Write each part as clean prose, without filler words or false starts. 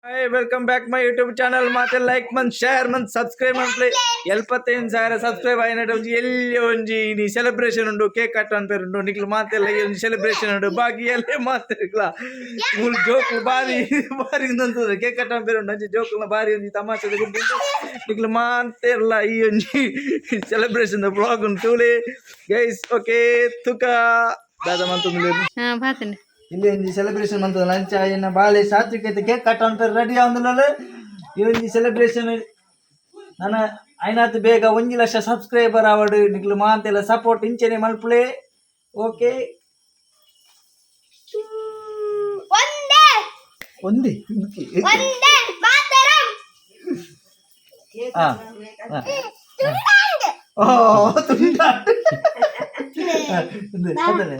Hi, welcome back my YouTube channel. ಮಾತೆ like ಮನ್ share ಮನ್ ಸಬ್ಸ್ಕ್ರೈಬ್ ಮನ್ಪ್ಲೆ 75,000 ಸಬ್ಸ್ಕ್ರೈಬ್ ಆಯ್ನಟ ಒಂಜಿ ಎಲ್ಲಿ ಒಂಜಿ ನೀ ಸೆಲೆಬ್ರೇಷನ್ ಉಂಡು ಕೇಕ್ ಕಟ್ ಅನ್ಪೇರು ಉಂಡು ನಿಕ್ಲು ಮಾತೆಲ್ಲ ಒಂಜಿ ಸೆಲೆಬ್ರೇಷನ್ ಉಂಡು ಬಾಕಿ ಎಲ್ಲೇ ಮಾತಿರ್ಕಲ ಮೂಲ್ ಜೋಕ್ ಬಾರಿ ಬಾರಿ ನಂತದ ಕೇಕ್ ಕಟ್ ಅನ್ಪೇರು ಉಂಡು ಅಂಚೆ ಜೋಕ್ಲ ಬಾರಿ ಒಂಜಿ ತಮಾಷೆ ಗುಂಪು ನಿಕ್ಲು ಮಾತೆಲ್ಲ ಈ ಒಂಜಿ ಸೆಲೆಬ್ರೇಷನ್ ಬ್ಲಾಗ್ ಉಂಟು ತೂಲೆ ಗೈಸ್ ಓಕೆ ತುಕ ದಾದ ಮಂತುಂದು ಇಲ್ಲಿ ಒಂಜಿ ಸೆಲೆಬ್ರೇಷನ್ ಮಂತದ ಲಂಚ ಇನ್ನ ಬಾಳೆ ಸಾತ್ವಿಕತೆ ಕೇಕ್ ಕಟ್ ಅನ್ಪೇರು ರೆಡಿ ಆವಂದುಲ್ಲ ಈ ಒಂಜಿ ಸೆಲೆಬ್ರೇಷನ್ ನನ್ನ ಐನಾತ್ ಬೇಗ 1 ಲಕ್ಷ ಸಬ್ಸ್ಕ್ರೈಬರ್ ಆವಡು ನಿಕ್ಲು ಮಾತೆಲ್ಲ ಸಪೋರ್ಟ್ ಇಂಚೆನೆ ಮಲ್ಪುಲೆ ಓಕೆ ಒಂದೇ ಓ ತುಂಡ ಬದಲೆ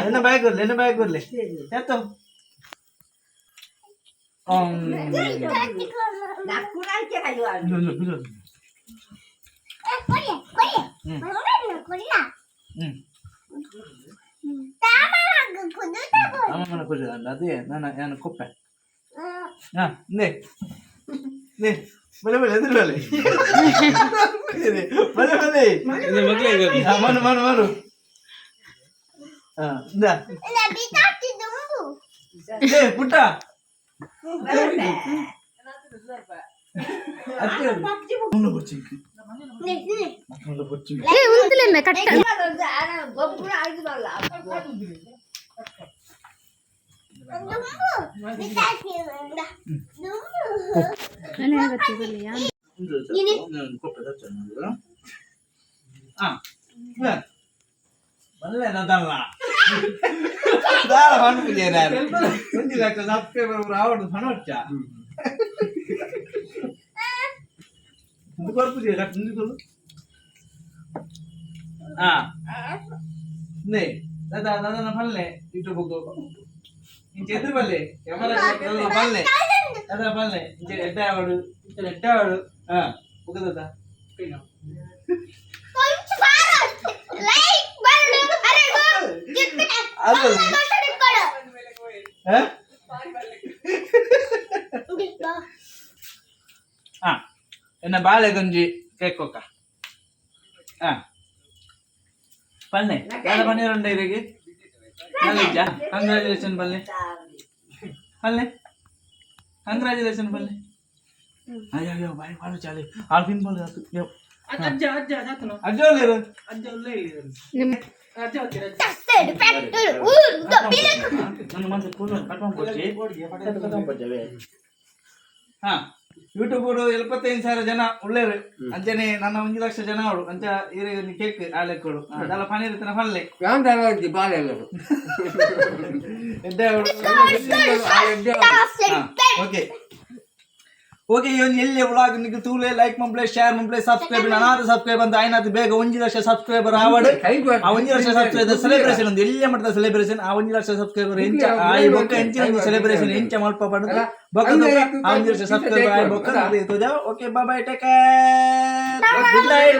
என்ன பேக் வரல ஏத்தோ அது நான் கூப்பிட்டேன் ಬಲೆ ಬಲೆ ಎದುರು ಬಲೆ ಬಲೆ ಬಲೆ ಮನು ಮನು ಮನು ಪುಟ್ಟ చేతులు పల్లె కెమెరా పల్లె అదా పల్లె ఎట్టావాడు ఎట్టావాడు ఒక దాదా என்ன பாலை கொஞ்சி கேட்கோக்கா பண்ணு வேலை பண்ணிடுறேன் இருக்கு కంగ్రాచులేషన్ బల్లే బల్లే కంగ్రాచులేషన్ బల్లే అయ్యో బాయ్ వాళ్ళు చాలే ఆల్ఫిన్ బాల్ అజ్జా అజ్జా జాతను అజ్జో లేరు అజ్జో లేరు అజ్జో నన్ను మంచి ఫోటో కట్టాం పోచి ಹಾ ಯೂಟ್ಯೂಬ್ 75,000 ಜನ ಉಳ್ಳೇರು ಅಂಚನೆ ನನ್ನ 1 ಲಕ್ಷ ಜನ ಅವಳು ಅಂಚ ಇರ ಕೇಕ್ ಆಲೆಕ್ಕಳು ಅದೆಲ್ಲ ಫನಿ ಇರ್ತಾನೆ ಫಲ್ಲೆ ಓಕೆ ಓಕೆ ಇವನ್ ಎಲ್ಲಿ ವ್ಲಾಗ್ ನಿಮಗೆ ತೂಲೆ ಲೈಕ್ ಮಂಪ್ಲೆ ಶೇರ್ ಮಂಪ್ಲೆ ಸಬ್ಸ್ಕ್ರೈಬ್ ಅನಾಥ ಸಬ್ಸ್ಕ್ರೈಬ್ ಅಂತ ಆಯ್ನಾತ್ ಬೇಗ 1 ಲಕ್ಷ ಸಬ್ಸ್ಕ್ರೈಬರ್ ಆವಡು ಆ 1 ಲಕ್ಷ ಸಬ್ಸ್ಕ್ರೈಬರ್ ಸೆಲೆಬ್ರೇಷನ್ ಒಂದು ಎಲ್ಲಿ ಮಾಡ್ತಾ ಸೆಲೆಬ್ರೇಷನ್ ಆ 1 ಲಕ್ಷ ಸಬ್ಸ್ಕ್ರೈಬರ್ ಎಂಚ ಆಯ್ ಬೊಕ್ಕ ಎಂಚಿನ ಸೆಲೆಬ್ರೇಷನ್ ಎಂಚ ಮಲ್ಪ ಪಡದು ಬೊಕ್ಕ ಆ 1 ಲಕ್ಷ ಸಬ್ಸ್ಕ್ರೈಬರ್ ಆಯ್ ಬೊಕ್ಕ तो जाओ okay bye bye take care good night